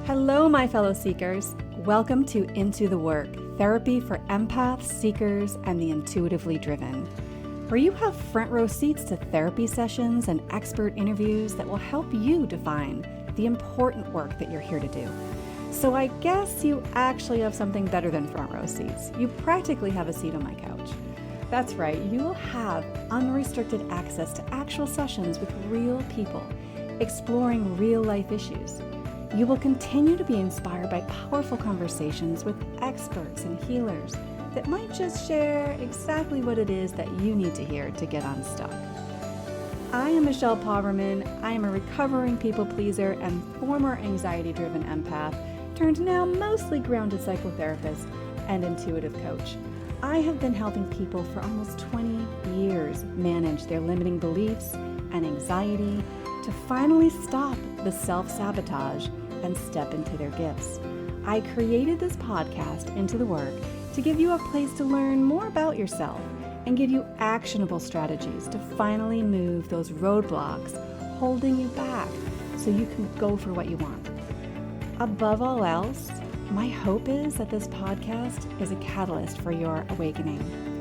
Hello, my fellow seekers. Welcome to Into the Work, therapy for empaths, seekers, and the intuitively driven, where you have front row seats to therapy sessions and expert interviews that will help you define the important work that you're here to do. So I guess you actually have something better than front row seats. You practically have a seat on my couch. That's right, you will have unrestricted access to actual sessions with real people, exploring real life issues. You will continue to be inspired by powerful conversations with experts and healers that might just share exactly what it is that you need to hear to get unstuck. I am Michelle Pauverman. I am a recovering people pleaser and former anxiety-driven empath, turned now mostly grounded psychotherapist and intuitive coach. I have been helping people for almost 20 years manage their limiting beliefs and anxiety to finally stop the self-sabotage and step into their gifts. I created this podcast, Into the Work, to give you a place to learn more about yourself and give you actionable strategies to finally move those roadblocks holding you back so you can go for what you want. Above all else, my hope is that this podcast is a catalyst for your awakening.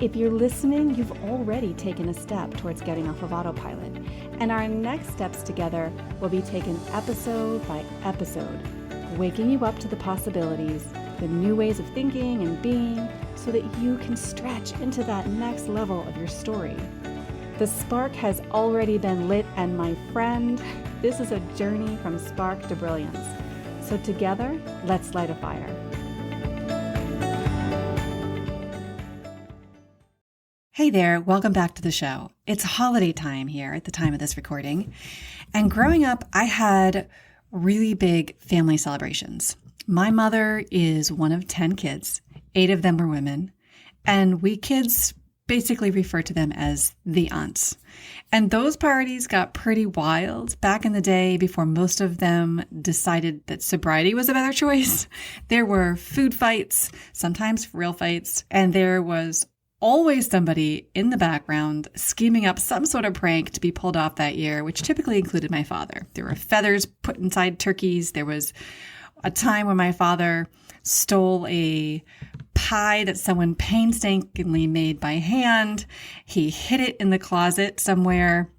If you're listening, you've already taken a step towards getting off of autopilot, and our next steps together will be taken episode by episode, waking you up to the possibilities, the new ways of thinking and being, so that you can stretch into that next level of your story. The spark has already been lit, and my friend, this is a journey from spark to brilliance. So together, let's light a fire. Hey there, welcome back to the show. It's holiday time here at the time of this recording. And growing up, I had really big family celebrations. My mother is one of 10 kids. 8 of them were women. And we kids basically refer to them as the aunts. And those parties got pretty wild back in the day before most of them decided that sobriety was a better choice. There were food fights, sometimes real fights, and there was always somebody in the background scheming up some sort of prank to be pulled off that year, which typically included my father. There were feathers put inside turkeys. There was a time when my father stole a pie that someone painstakingly made by hand. He hid it in the closet somewhere,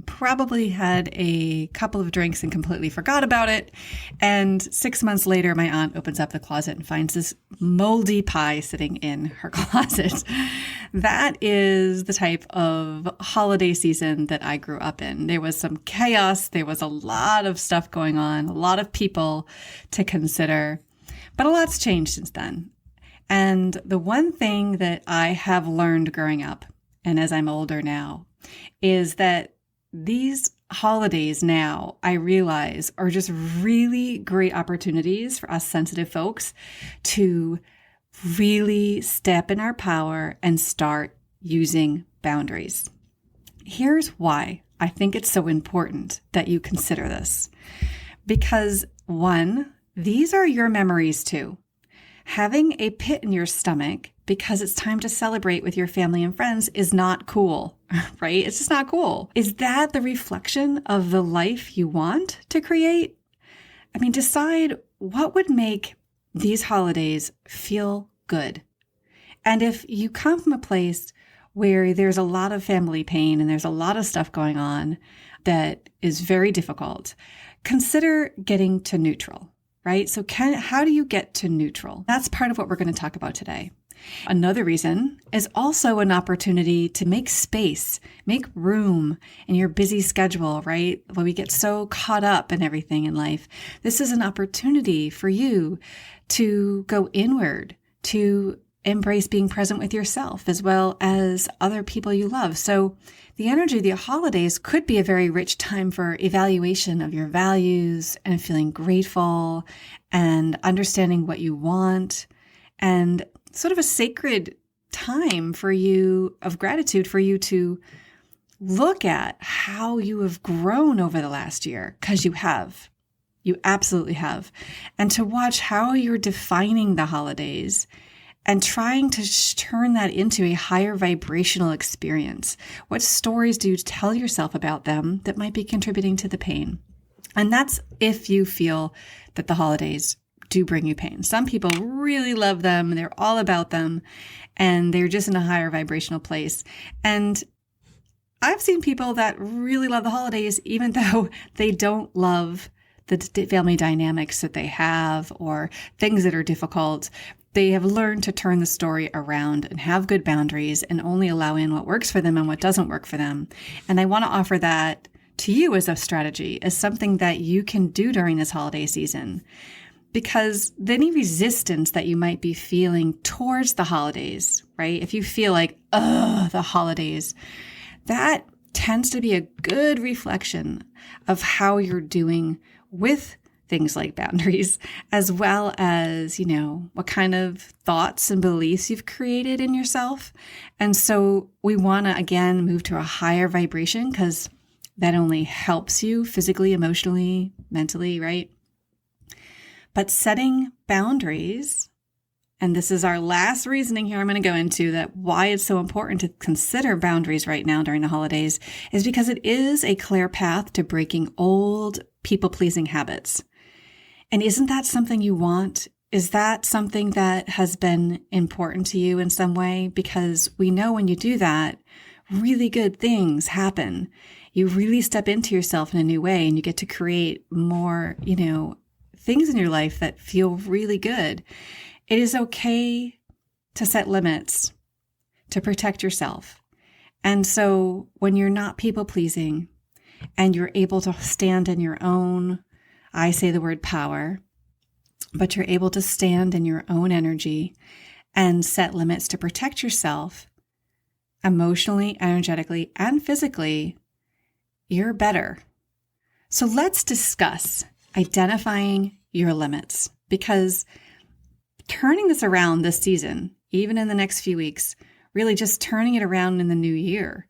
probably had a couple of drinks and completely forgot about it. And 6 months later, my aunt opens up the closet and finds this moldy pie sitting in her closet. That is the type of holiday season that I grew up in. There was some chaos. There was a lot of stuff going on, a lot of people to consider, but a lot's changed since then. And the one thing that I have learned growing up, and as I'm older now, is that these holidays now, I realize, are just really great opportunities for us sensitive folks to really step in our power and start using boundaries. Here's why I think it's so important that you consider this. Because 1, these are your memories too. Having a pit in your stomach because it's time to celebrate with your family and friends is not cool, right? It's just not cool. Is that the reflection of the life you want to create? I mean, decide what would make these holidays feel good. And if you come from a place where there's a lot of family pain and there's a lot of stuff going on that is very difficult, consider getting to neutral. Right? So how do you get to neutral? That's part of what we're going to talk about today. Another reason is also an opportunity to make space, make room in your busy schedule, right? When we get so caught up in everything in life, this is an opportunity for you to go inward, to embrace being present with yourself as well as other people you love. So the energy of the holidays could be a very rich time for evaluation of your values and feeling grateful and understanding what you want, and sort of a sacred time for you of gratitude for you to look at how you have grown over the last year, because you have. You absolutely have. And to watch how you're defining the holidays and trying to turn that into a higher vibrational experience. What stories do you tell yourself about them that might be contributing to the pain? And that's if you feel that the holidays do bring you pain. Some people really love them. They're all about them and they're just in a higher vibrational place. And I've seen people that really love the holidays, even though they don't love the family dynamics that they have or things that are difficult. They have learned to turn the story around and have good boundaries and only allow in what works for them and what doesn't work for them. And I want to offer that to you as a strategy, as something that you can do during this holiday season. Because any resistance that you might be feeling towards the holidays, right? If you feel like, the holidays, that tends to be a good reflection of how you're doing with things like boundaries, as well as, what kind of thoughts and beliefs you've created in yourself. And so we want to, again, move to a higher vibration because that only helps you physically, emotionally, mentally, right? But setting boundaries, and this is our last reasoning here I'm going to go into that why it's so important to consider boundaries right now during the holidays is because it is a clear path to breaking old people-pleasing habits. And isn't that something you want? Is that something that has been important to you in some way? Because we know when you do that, really good things happen. You really step into yourself in a new way and you get to create more, things in your life that feel really good. It is okay to set limits, to protect yourself. And so when you're not people pleasing and you're able to stand in your own, I say the word power, but you're able to stand in your own energy and set limits to protect yourself emotionally, energetically, and physically, you're better. So let's discuss identifying your limits, because turning this around this season, even in the next few weeks, really just turning it around in the new year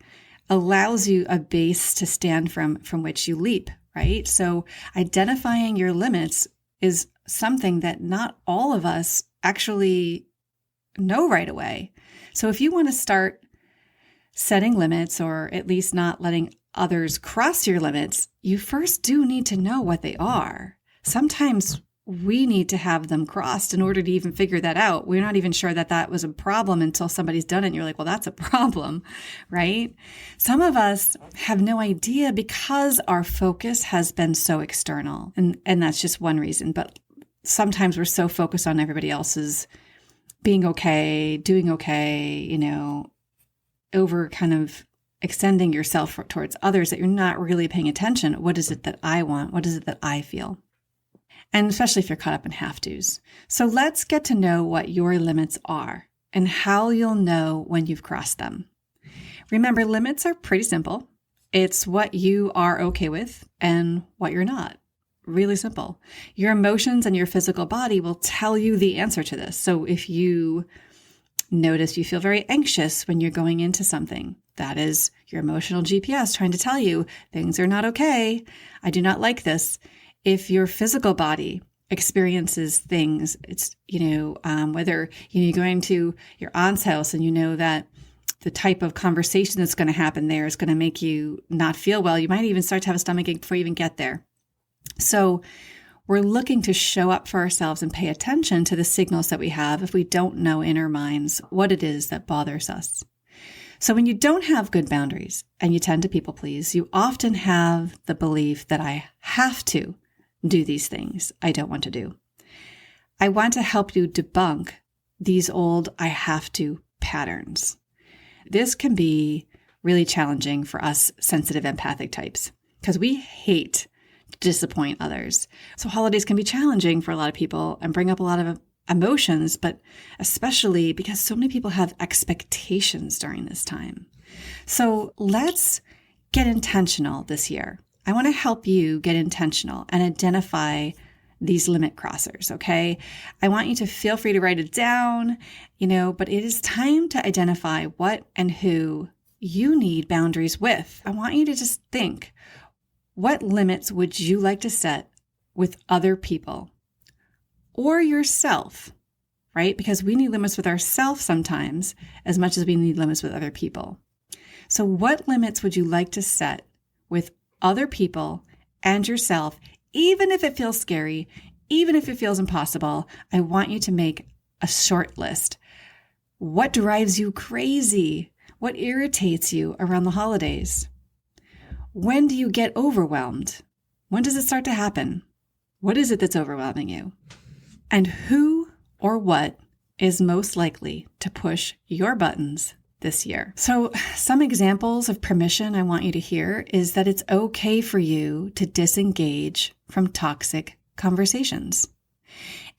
allows you a base to stand from which you leap, right? So identifying your limits is something that not all of us actually know right away. So if you want to start setting limits, or at least not letting others cross your limits, you first do need to know what they are. Sometimes we need to have them crossed in order to even figure that out. We're not even sure that that was a problem until somebody's done it and you're like, well, that's a problem, right? Some of us have no idea because our focus has been so external. And that's just one reason. But sometimes we're so focused on everybody else's being okay, doing okay, over kind of extending yourself towards others that you're not really paying attention. What is it that I want? What is it that I feel? And especially if you're caught up in have-tos. So let's get to know what your limits are and how you'll know when you've crossed them. Remember, limits are pretty simple. It's what you are okay with and what you're not. Really simple. Your emotions and your physical body will tell you the answer to this. So if you notice you feel very anxious when you're going into something, that is your emotional GPS trying to tell you things are not okay. I do not like this. If your physical body experiences things, it's, whether you're going to your aunt's house and you know that the type of conversation that's going to happen there is going to make you not feel well, you might even start to have a stomachache before you even get there. So we're looking to show up for ourselves and pay attention to the signals that we have if we don't know in our minds what it is that bothers us. So when you don't have good boundaries and you tend to people please, you often have the belief that I have to do these things I don't want to do. I want to help you debunk these old I have to patterns. This can be really challenging for us sensitive empathic types because we hate to disappoint others. So holidays can be challenging for a lot of people and bring up a lot of emotions, but especially because so many people have expectations during this time. So let's get intentional this year. I want to help you get intentional and identify these limit crossers, okay? I want you to feel free to write it down, but it is time to identify what and who you need boundaries with. I want you to just think, what limits would you like to set with other people or yourself, right? Because we need limits with ourselves sometimes as much as we need limits with other people. So what limits would you like to set with other people and yourself, even if it feels scary, even if it feels impossible. I want you to make a short list. What drives you crazy? What irritates you around the holidays? When do you get overwhelmed? When does it start to happen? What is it that's overwhelming you? And who or what is most likely to push your buttons this year? So some examples of permission I want you to hear is that it's okay for you to disengage from toxic conversations.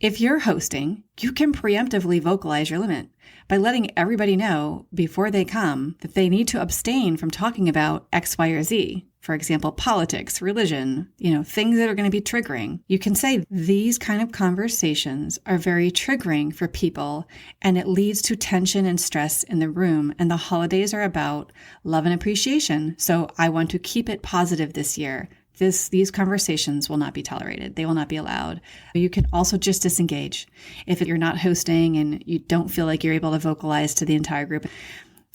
If you're hosting, you can preemptively vocalize your limit by letting everybody know before they come that they need to abstain from talking about X, Y, or Z. For example, politics, religion, things that are going to be triggering. You can say these kind of conversations are very triggering for people, and it leads to tension and stress in the room. And the holidays are about love and appreciation. So I want to keep it positive this year. These conversations will not be tolerated. They will not be allowed. You can also just disengage. If you're not hosting and you don't feel like you're able to vocalize to the entire group,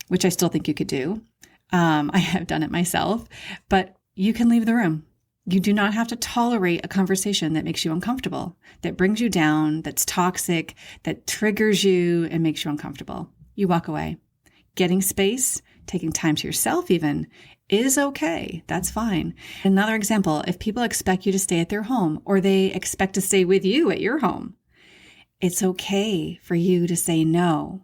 which I still think you could do. I have done it myself, but you can leave the room. You do not have to tolerate a conversation that makes you uncomfortable, that brings you down, that's toxic, that triggers you and makes you uncomfortable. You walk away. Getting space, taking time to yourself even, is okay. That's fine. Another example, if people expect you to stay at their home or they expect to stay with you at your home, it's okay for you to say no.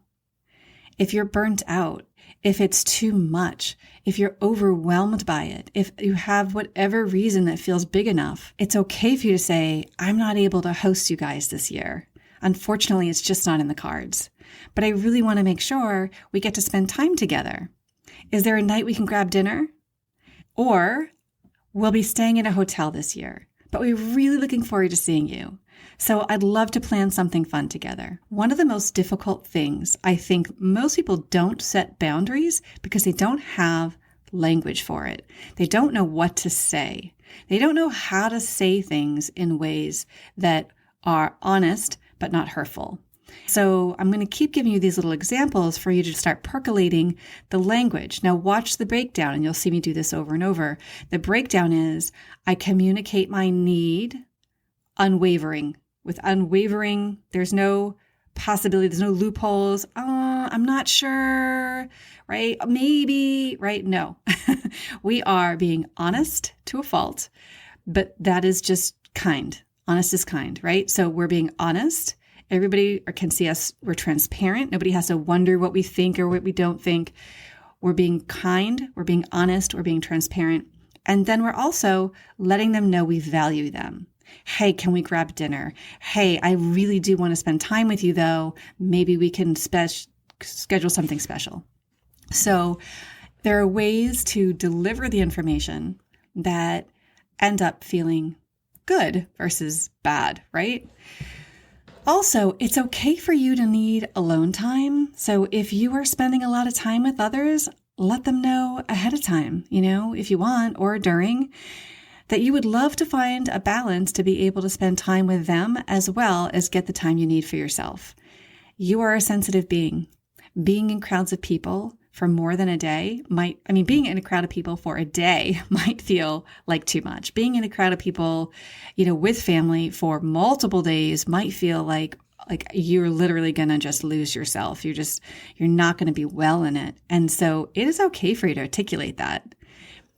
If you're burnt out, if it's too much, if you're overwhelmed by it, if you have whatever reason that feels big enough, it's okay for you to say, I'm not able to host you guys this year. Unfortunately, it's just not in the cards. But I really want to make sure we get to spend time together. Is there a night we can grab dinner? Or we'll be staying in a hotel this year, but we're really looking forward to seeing you. So I'd love to plan something fun together. One of the most difficult things, I think most people don't set boundaries because they don't have language for it. They don't know what to say. They don't know how to say things in ways that are honest but not hurtful. So I'm going to keep giving you these little examples for you to start percolating the language. Now watch the breakdown, and you'll see me do this over and over. The breakdown is I communicate my need unwavering. With unwavering, there's no possibility, there's no loopholes. I'm not sure, right? Maybe, right? No. We are being honest to a fault, but that is just kind. Honest is kind, right? So we're being honest. Everybody can see us. We're transparent. Nobody has to wonder what we think or what we don't think. We're being kind. We're being honest. We're being transparent. And then we're also letting them know we value them. Hey, can we grab dinner? Hey, I really do want to spend time with you, though. Maybe we can schedule something special. So there are ways to deliver the information that end up feeling good versus bad, right? Also, it's okay for you to need alone time. So if you are spending a lot of time with others, let them know ahead of time, if you want, or during, that you would love to find a balance to be able to spend time with them as well as get the time you need for yourself. You are a sensitive being. Being in crowds of people for more than a day being in a crowd of people for a day might feel like too much. Being in a crowd of people, with family for multiple days might feel like you're literally going to just lose yourself. You're not going to be well in it. And so it is okay for you to articulate that.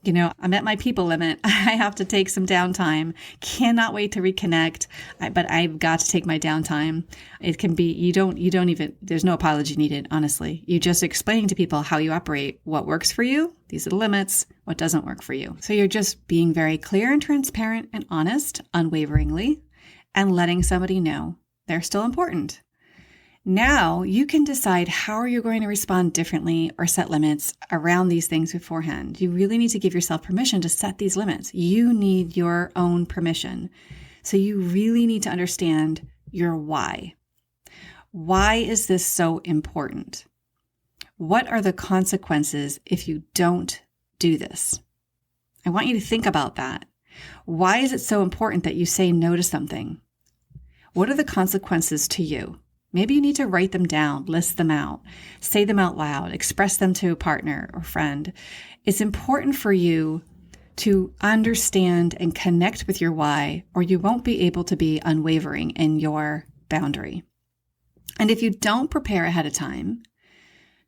I'm at my people limit. I have to take some downtime. Cannot wait to reconnect, but I've got to take my downtime. It can be, you don't even, there's no apology needed, honestly. You just explaining to people how you operate, what works for you. These are the limits, what doesn't work for you. So you're just being very clear and transparent and honest, unwaveringly, and letting somebody know they're still important. Now you can decide how are you going to respond differently or set limits around these things beforehand. You really need to give yourself permission to set these limits. You need your own permission. So you really need to understand your why. Why is this so important? What are the consequences if you don't do this? I want you to think about that. Why is it so important that you say no to something? What are the consequences to you? Maybe you need to write them down, list them out, say them out loud, express them to a partner or friend. It's important for you to understand and connect with your why, or you won't be able to be unwavering in your boundary. And if you don't prepare ahead of time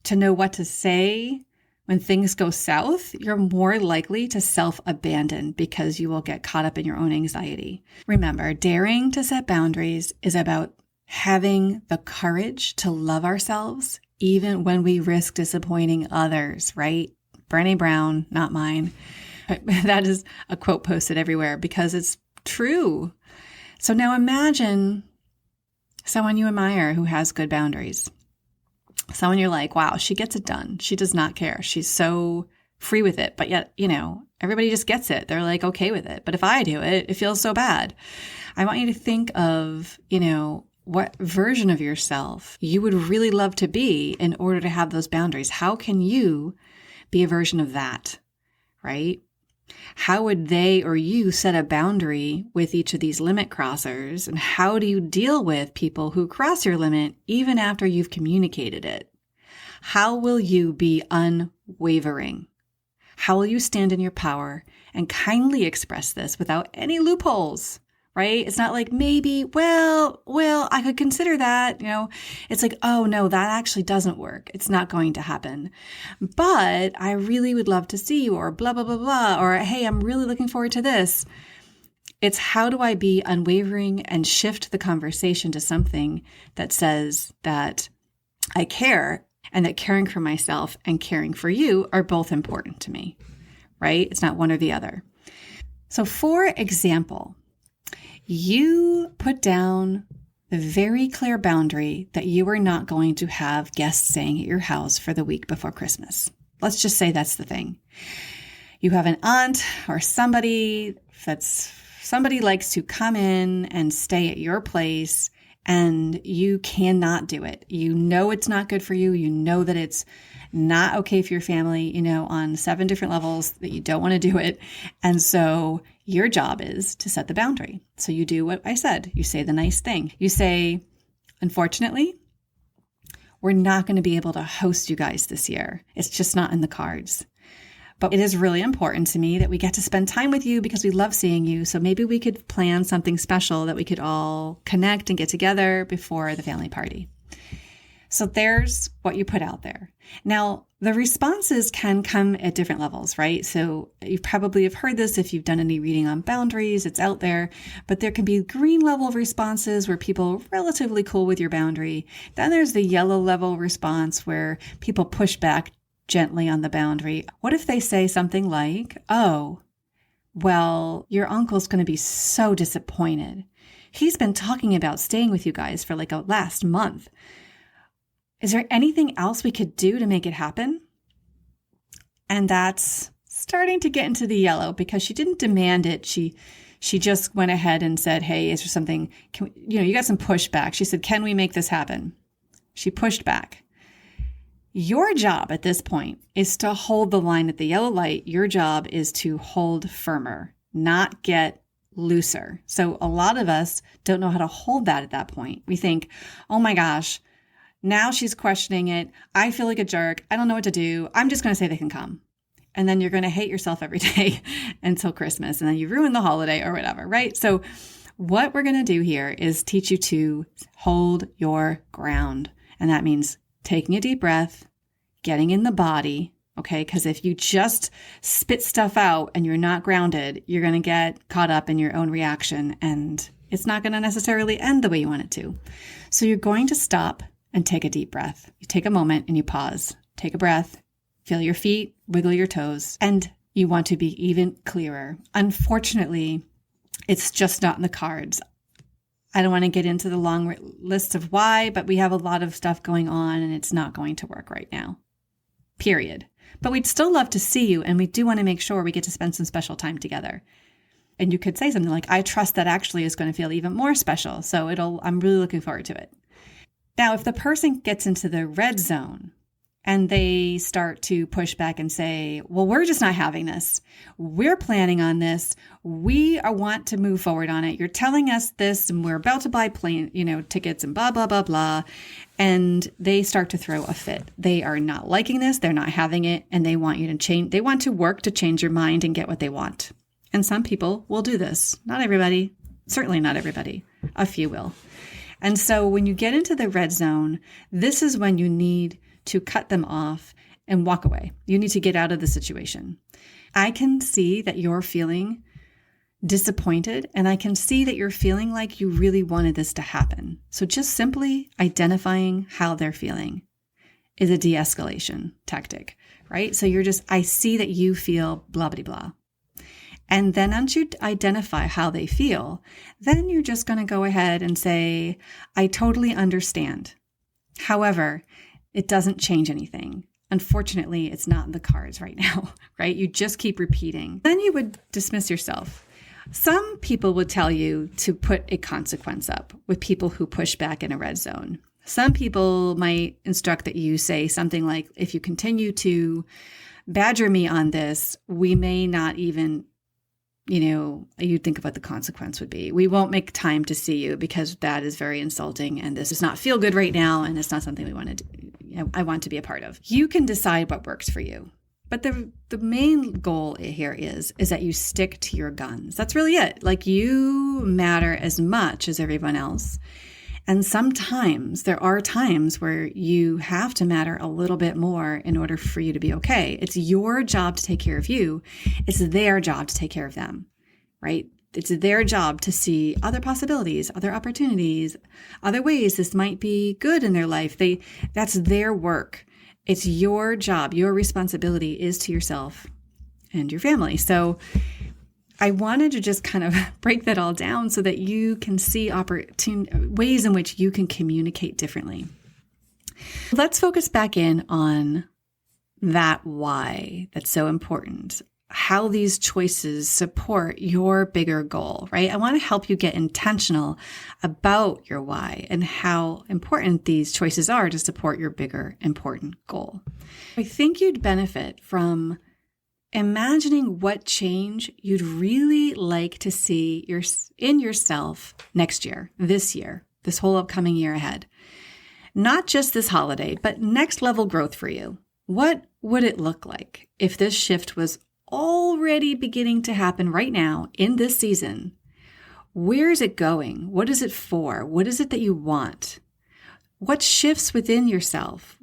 to know what to say when things go south, you're more likely to self-abandon because you will get caught up in your own anxiety. Remember, daring to set boundaries is about having the courage to love ourselves even when we risk disappointing others, right? Brené Brown, not mine. That is a quote posted everywhere because it's true. So now imagine someone you admire who has good boundaries. Someone you're like, wow, she gets it done. She does not care. She's so free with it. But yet, everybody just gets it. They're like, okay with it. But if I do it, it feels so bad. I want you to think of, what version of yourself you would really love to be in order to have those boundaries. How can you be a version of that, right? How would they or you set a boundary with each of these limit crossers? And how do you deal with people who cross your limit even after you've communicated it? How will you be unwavering? How will you stand in your power and kindly express this without any loopholes? Right? It's not like maybe, well, I could consider that, it's like, oh no, that actually doesn't work. It's not going to happen. But I really would love to see you, or blah, blah, blah, blah, or hey, I'm really looking forward to this. It's how do I be unwavering and shift the conversation to something that says that I care and that caring for myself and caring for you are both important to me, right? It's not one or the other. So for example, you put down the very clear boundary that you are not going to have guests staying at your house for the week before Christmas. Let's just say that's the thing. You have an aunt or somebody likes to come in and stay at your place, and you cannot do it. You know it's not good for you. You know that it's not okay for your family, on 7 different levels that you don't want to do it. And so your job is to set the boundary. So you do what I said. You say the nice thing. You say, unfortunately, we're not going to be able to host you guys this year. It's just not in the cards. But it is really important to me that we get to spend time with you because we love seeing you. So maybe we could plan something special that we could all connect and get together before the family party. So there's what you put out there. Now, the responses can come at different levels, right? So you probably have heard this if you've done any reading on boundaries, it's out there, but there can be green level responses where people are relatively cool with your boundary. Then there's the yellow level response where people push back gently on the boundary. What if they say something like, oh, well, your uncle's going to be so disappointed. He's been talking about staying with you guys for like a last month. Is there anything else we could do to make it happen? And that's starting to get into the yellow because she didn't demand it. She just went ahead and said, hey, is there something, you got some pushback. She said, can we make this happen? She pushed back. Your job at this point is to hold the line at the yellow light. Your job is to hold firmer, not get looser. So a lot of us don't know how to hold that at that point. We think, oh my gosh, now she's questioning it. I feel like a jerk. I don't know what to do. I'm just going to say they can come. And then you're going to hate yourself every day until Christmas. And then you ruin the holiday or whatever, right? So what we're going to do here is teach you to hold your ground. And that means taking a deep breath, getting in the body, okay? Because if you just spit stuff out and you're not grounded, you're going to get caught up in your own reaction and it's not going to necessarily end the way you want it to. So you're going to stop and take a deep breath. You take a moment and you pause. Take a breath, feel your feet, wiggle your toes, and you want to be even clearer. Unfortunately, it's just not in the cards. I don't want to get into the long list of why, but we have a lot of stuff going on and it's not going to work right now. Period. But we'd still love to see you and we do want to make sure we get to spend some special time together. And you could say something like, I trust that actually is going to feel even more special. So I'm really looking forward to it. Now, if the person gets into the red zone and they start to push back and say, well, we're just not having this. We're planning on this. We want to move forward on it. You're telling us this, and we're about to buy plane, tickets and blah, blah, blah, blah. And they start to throw a fit. They are not liking this. They're not having it. And they want you to change. They want to work to change your mind and get what they want. And some people will do this. Not everybody. Certainly not everybody. A few will. And so when you get into the red zone, this is when you need to cut them off and walk away. You need to get out of the situation. I can see that you're feeling disappointed, and I can see that you're feeling like you really wanted this to happen. So just simply identifying how they're feeling is a de-escalation tactic, right? So I see that you feel blah, blah, blah. And then once you identify how they feel, then you're just going to go ahead and say, I totally understand. However, it doesn't change anything. Unfortunately, it's not in the cards right now, right? You just keep repeating. Then you would dismiss yourself. Some people would tell you to put a consequence up with people who push back in a red zone. Some people might instruct that you say something like, if you continue to badger me on this, we may not even, you'd think of what the consequence would be. We won't make time to see you because that is very insulting and this does not feel good right now and it's not something we want to do. I want to be a part of. You can decide what works for you. But the main goal here is that you stick to your guns. That's really it. Like, you matter as much as everyone else. And sometimes there are times where you have to matter a little bit more in order for you to be okay. It's your job to take care of you. It's their job to take care of them, right? It's their job to see other possibilities, other opportunities, other ways this might be good in their life. That's their work. It's your job. Your responsibility is to yourself and your family. So I wanted to just kind of break that all down so that you can see ways in which you can communicate differently. Let's focus back in on that why that's so important. How these choices support your bigger goal, right? I want to help you get intentional about your why and how important these choices are to support your bigger, important goal. I think you'd benefit from imagining what change you'd really like to see in yourself next year, this whole upcoming year ahead. Not just this holiday, but next level growth for you. What would it look like if this shift was already beginning to happen right now in this season? Where is it going? What is it for? What is it that you want? What shifts within yourself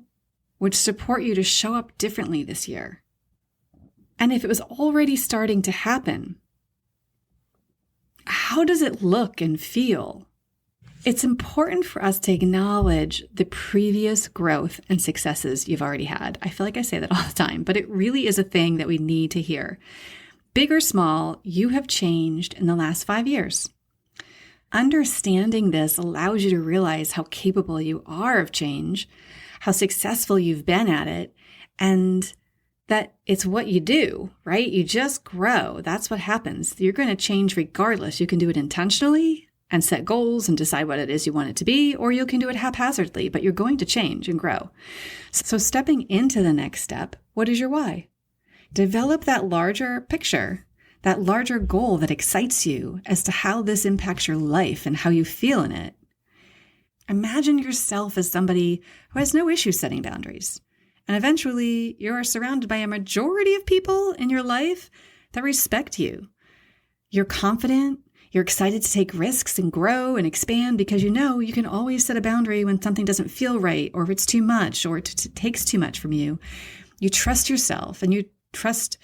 would support you to show up differently this year? And if it was already starting to happen, how does it look and feel? It's important for us to acknowledge the previous growth and successes you've already had. I feel like I say that all the time, but it really is a thing that we need to hear. Big or small, you have changed in the last 5 years. Understanding this allows you to realize how capable you are of change, how successful you've been at it, and that it's what you do, right? You just grow. That's what happens. You're going to change regardless. You can do it intentionally and set goals and decide what it is you want it to be, or you can do it haphazardly, but you're going to change and grow. So stepping into the next step, what is your why? Develop that larger picture, that larger goal that excites you as to how this impacts your life and how you feel in it. Imagine yourself as somebody who has no issue setting boundaries. And eventually you're surrounded by a majority of people in your life that respect you. You're confident. You're excited to take risks and grow and expand because you know you can always set a boundary when something doesn't feel right, or if it's too much, or it takes too much from you. You trust yourself and you trust,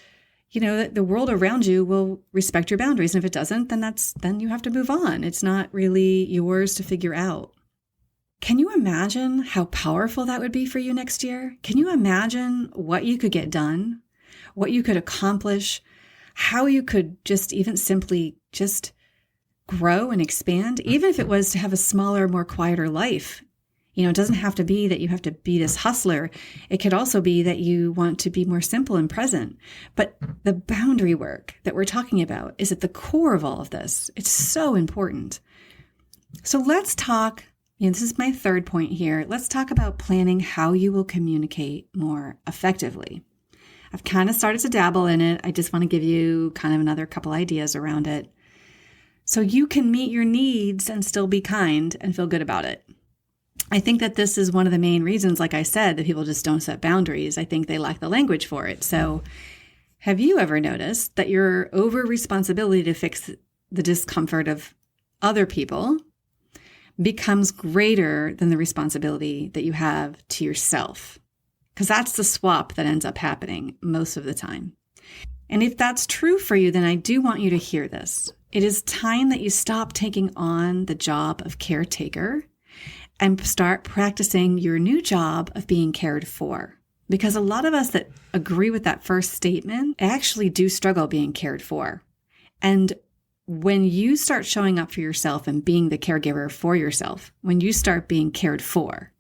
that the world around you will respect your boundaries. And if it doesn't, then you have to move on. It's not really yours to figure out. Can you imagine how powerful that would be for you next year? Can you imagine what you could get done, what you could accomplish, how you could just even simply just grow and expand, even if it was to have a smaller, more quieter life? It doesn't have to be that you have to be this hustler. It could also be that you want to be more simple and present. But the boundary work that we're talking about is at the core of all of this. It's so important. So let's talk, This is my third point here. Let's talk about planning how you will communicate more effectively. I've kind of started to dabble in it. I just want to give you kind of another couple ideas around it so you can meet your needs and still be kind and feel good about it. I think that this is one of the main reasons, like I said, that people just don't set boundaries. I think they lack the language for it. So have you ever noticed that your over responsibility to fix the discomfort of other people becomes greater than the responsibility that you have to yourself? Because that's the swap that ends up happening most of the time. And if that's true for you, then I do want you to hear this. It is time that you stop taking on the job of caretaker and start practicing your new job of being cared for. Because a lot of us that agree with that first statement actually do struggle being cared for. And when you start showing up for yourself and being the caregiver for yourself, when you start being cared for,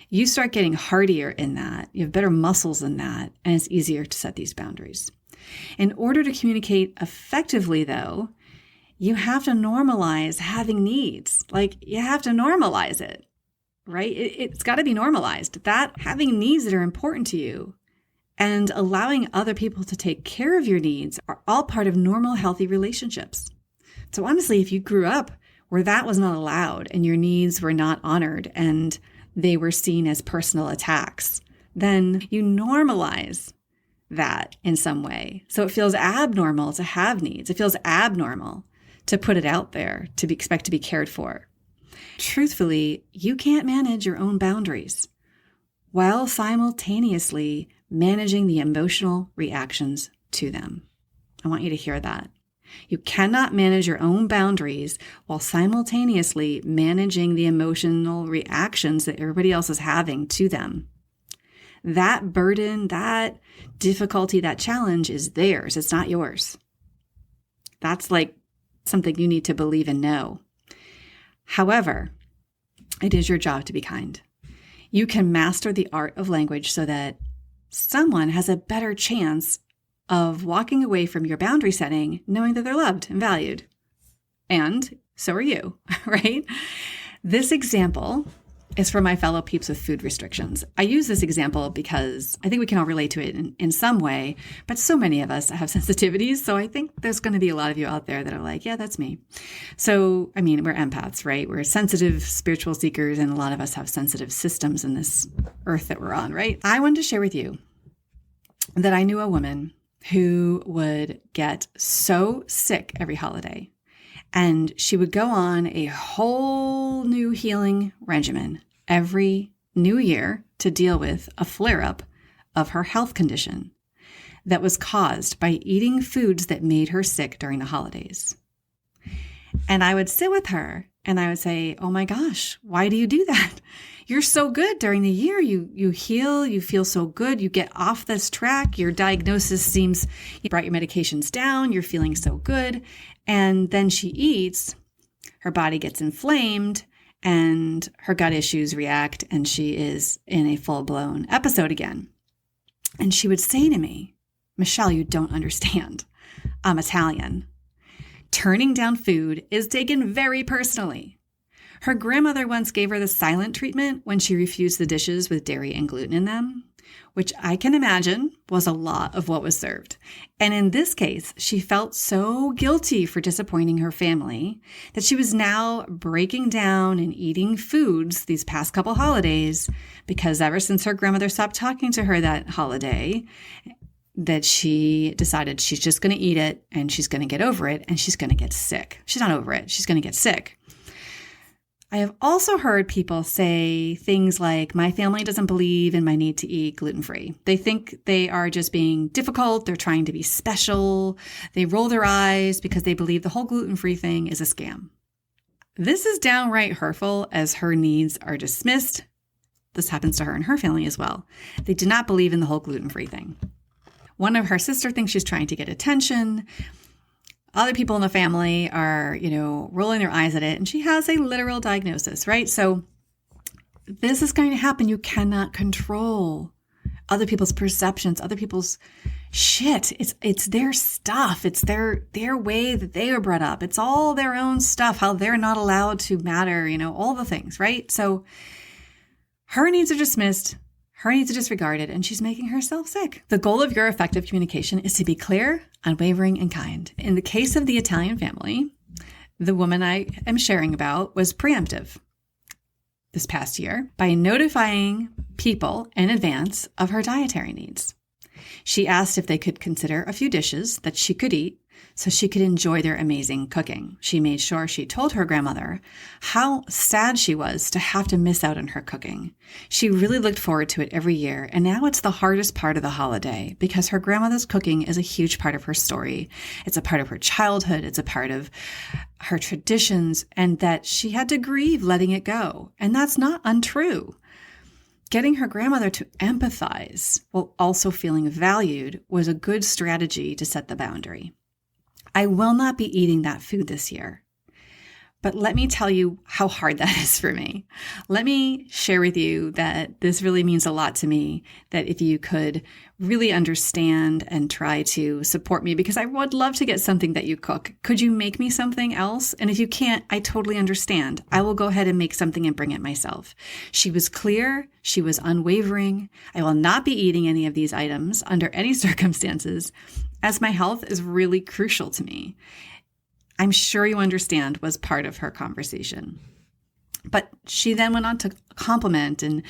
you start getting hardier in that. You have better muscles in that, and it's easier to set these boundaries. In order to communicate effectively, though, you have to normalize having needs. Like, you have to normalize it, right? It's got to be normalized. That having needs that are important to you and allowing other people to take care of your needs are all part of normal, healthy relationships. So honestly, if you grew up where that was not allowed and your needs were not honored and they were seen as personal attacks, then you normalize that in some way. So it feels abnormal to have needs. It feels abnormal to put it out there, to expect to be cared for. Truthfully, you can't manage your own boundaries while simultaneously managing the emotional reactions to them. I want you to hear that. You cannot manage your own boundaries while simultaneously managing the emotional reactions that everybody else is having to them. That burden, that difficulty, that challenge is theirs. It's not yours. That's like something you need to believe and know. However, it is your job to be kind. You can master the art of language so that someone has a better chance of walking away from your boundary setting, knowing that they're loved and valued. And so are you, right? This example is for my fellow peeps with food restrictions. I use this example because I think we can all relate to it in some way, but so many of us have sensitivities. So I think there's going to be a lot of you out there that are like, yeah, that's me. So, I mean, we're empaths, right? We're sensitive spiritual seekers, and a lot of us have sensitive systems in this earth that we're on, right? I wanted to share with you that I knew a woman who would get so sick every holiday, and she would go on a whole new healing regimen every new year to deal with a flare-up of her health condition that was caused by eating foods that made her sick during the holidays. And I would sit with her and I would say, oh my gosh, why do you do that? You're so good during the year. You heal, you feel so good. You get off this track. Your diagnosis seems, you brought your medications down. You're feeling so good. And then she eats, her body gets inflamed and her gut issues react, and she is in a full-blown episode again. And she would say to me, Michelle, you don't understand. I'm Italian. Turning down food is taken very personally. Her grandmother once gave her the silent treatment when she refused the dishes with dairy and gluten in them, which I can imagine was a lot of what was served. And in this case, she felt so guilty for disappointing her family that she was now breaking down and eating foods these past couple holidays because ever since her grandmother stopped talking to her that holiday, that she decided she's just going to eat it and she's going to get over it and she's going to get sick. She's not over it. She's going to get sick. I have also heard people say things like, my family doesn't believe in my need to eat gluten-free. They think they are just being difficult. They're trying to be special. They roll their eyes because they believe the whole gluten-free thing is a scam. This is downright hurtful as her needs are dismissed. This happens to her and her family as well. They do not believe in the whole gluten-free thing. One of her sister thinks she's trying to get attention. Other people in the family are, rolling their eyes at it, and she has a literal diagnosis, right? So this is going to happen. You cannot control other people's perceptions, other people's shit. It's their stuff. It's their way that they were brought up. It's all their own stuff, how they're not allowed to matter, all the things, right? So her needs are dismissed. Her needs are disregarded, and she's making herself sick. The goal of your effective communication is to be clear, unwavering, and kind. In the case of the Italian family, the woman I am sharing about was preemptive this past year by notifying people in advance of her dietary needs. She asked if they could consider a few dishes that she could eat so she could enjoy their amazing cooking. She made sure she told her grandmother how sad she was to have to miss out on her cooking. She really looked forward to it every year, and now it's the hardest part of the holiday because her grandmother's cooking is a huge part of her story. It's a part of her childhood. It's a part of her traditions, and that she had to grieve letting it go. And that's not untrue. Getting her grandmother to empathize while also feeling valued was a good strategy to set the boundary. I will not be eating that food this year. But let me tell you how hard that is for me. Let me share with you that this really means a lot to me, that if you could really understand and try to support me, because I would love to get something that you cook. Could you make me something else? And if you can't, I totally understand. I will go ahead and make something and bring it myself. She was clear. She was unwavering. I will not be eating any of these items under any circumstances, as my health is really crucial to me. I'm sure you understand was part of her conversation. But she then went on to compliment and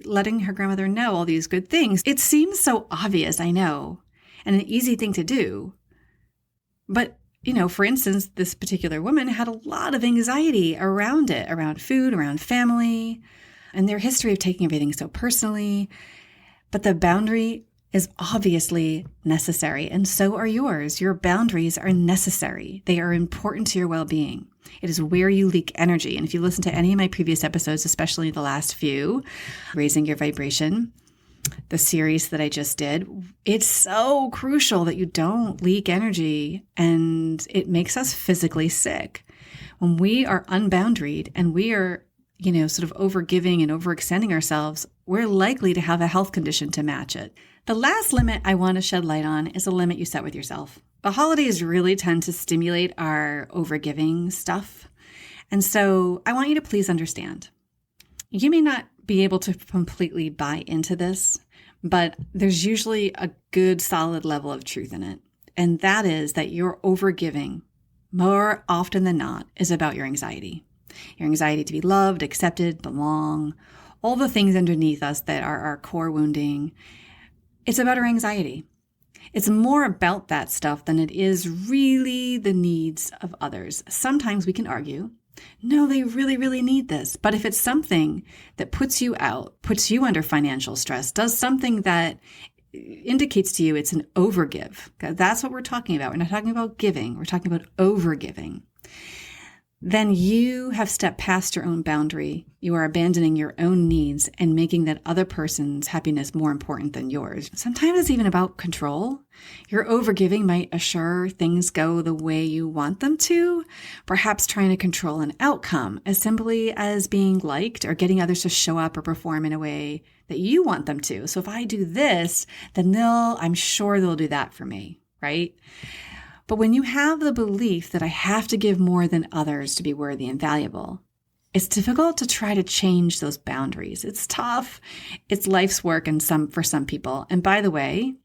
letting her grandmother know all these good things. It seems so obvious, I know, and an easy thing to do. But, for instance, this particular woman had a lot of anxiety around it, around food, around family, and their history of taking everything so personally. But the boundary is obviously necessary, and so are yours. Your boundaries are necessary. They are important to your well-being. It is where you leak energy. And if you listen to any of my previous episodes, especially the last few, Raising Your Vibration, the series that I just did, it's so crucial that you don't leak energy, and it makes us physically sick. When we are unboundaried and we are sort of overgiving and overextending ourselves, we're likely to have a health condition to match it. The last limit I want to shed light on is a limit you set with yourself. The holidays really tend to stimulate our overgiving stuff. And so I want you to please understand. You may not be able to completely buy into this, but there's usually a good solid level of truth in it. And that is that your overgiving, more often than not, is about your anxiety. Your anxiety to be loved, accepted, belong, all the things underneath us that are our core wounding. It's about our anxiety. It's more about that stuff than it is really the needs of others. Sometimes we can argue, no, they really, really need this. But if it's something that puts you out, puts you under financial stress, does something that indicates to you it's an overgive, that's what we're talking about. We're not talking about giving. We're talking about overgiving. Then you have stepped past your own boundary. You are abandoning your own needs and making that other person's happiness more important than yours. Sometimes it's even about control. Your overgiving might assure things go the way you want them to, perhaps trying to control an outcome as simply as being liked or getting others to show up or perform in a way that you want them to. So if I do this, then I'm sure they'll do that for me, right? But when you have the belief that I have to give more than others to be worthy and valuable, it's difficult to try to change those boundaries. It's tough. It's life's work for some people. And by the way,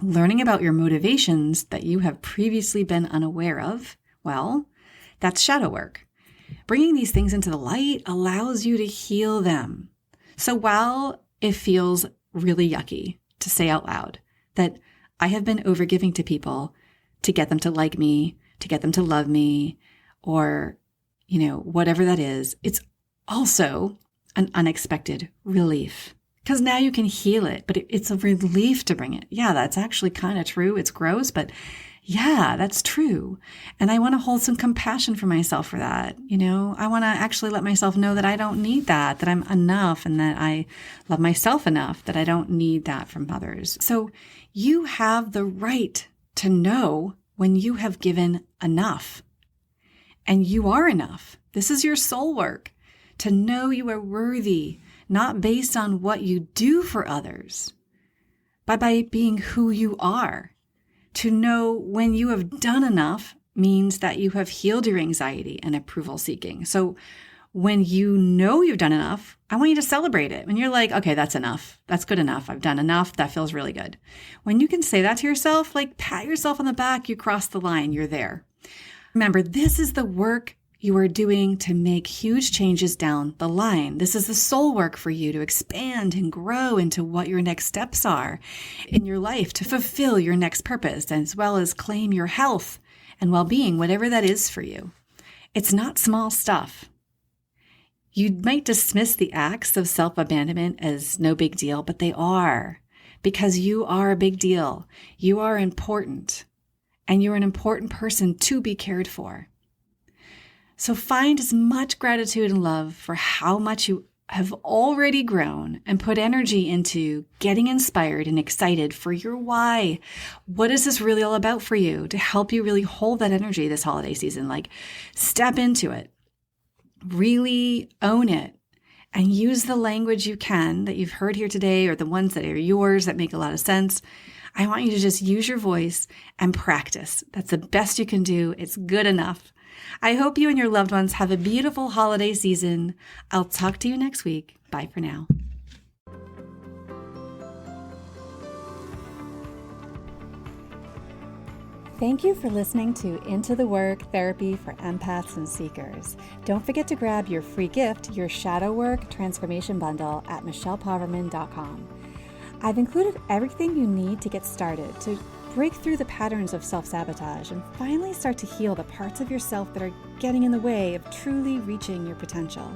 learning about your motivations that you have previously been unaware of, well, that's shadow work. Bringing these things into the light allows you to heal them. So while it feels really yucky to say out loud that I have been overgiving to people to get them to like me, to get them to love me, or, whatever that is, it's also an unexpected relief. Because now you can heal it, but it's a relief to bring it. Yeah, that's actually kind of true. It's gross, but yeah, that's true. And I want to hold some compassion for myself for that. I want to actually let myself know that I don't need that I'm enough, and that I love myself enough that I don't need that from others. So you have the right to know when you have given enough. And you are enough. This is your soul work. To know you are worthy, not based on what you do for others, but by being who you are. To know when you have done enough means that you have healed your anxiety and approval seeking. So when you know you've done enough, I want you to celebrate it. When you're like, okay, that's enough. That's good enough. I've done enough. That feels really good. When you can say that to yourself, like pat yourself on the back, you crossed the line, you're there. Remember, this is the work you are doing to make huge changes down the line. This is the soul work for you to expand and grow into what your next steps are in your life to fulfill your next purpose, as well as claim your health and well-being, whatever that is for you. It's not small stuff. You might dismiss the acts of self-abandonment as no big deal, but they are, because you are a big deal. You are important, and you're an important person to be cared for. So find as much gratitude and love for how much you have already grown and put energy into getting inspired and excited for your why. What is this really all about for you to help you really hold that energy this holiday season? Like, step into it. Really own it and use the language you can that you've heard here today or the ones that are yours that make a lot of sense. I want you to just use your voice and practice. That's the best you can do. It's good enough. I hope you and your loved ones have a beautiful holiday season. I'll talk to you next week. Bye for now. Thank you for listening to Into the Work Therapy for Empaths and Seekers. Don't forget to grab your free gift, your Shadow Work Transformation Bundle at michellepoverman.com. I've included everything you need to get started to break through the patterns of self-sabotage and finally start to heal the parts of yourself that are getting in the way of truly reaching your potential.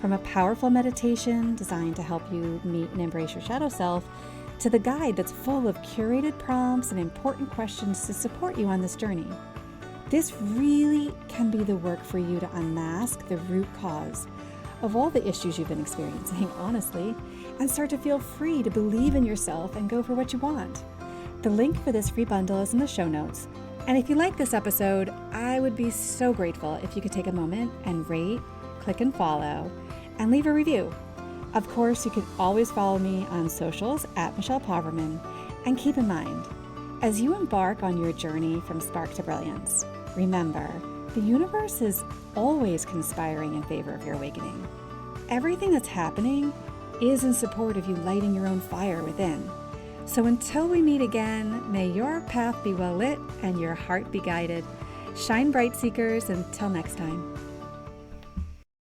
From a powerful meditation designed to help you meet and embrace your shadow self, to the guide that's full of curated prompts and important questions to support you on this journey. This really can be the work for you to unmask the root cause of all the issues you've been experiencing, honestly, and start to feel free to believe in yourself and go for what you want. The link for this free bundle is in the show notes. And if you like this episode, I would be so grateful if you could take a moment and rate, click and follow, and leave a review. Of course, you can always follow me on socials at Michelle Poverman. And keep in mind, as you embark on your journey from spark to brilliance, remember, the universe is always conspiring in favor of your awakening. Everything that's happening is in support of you lighting your own fire within. So until we meet again, may your path be well lit and your heart be guided. Shine bright, seekers. Until next time.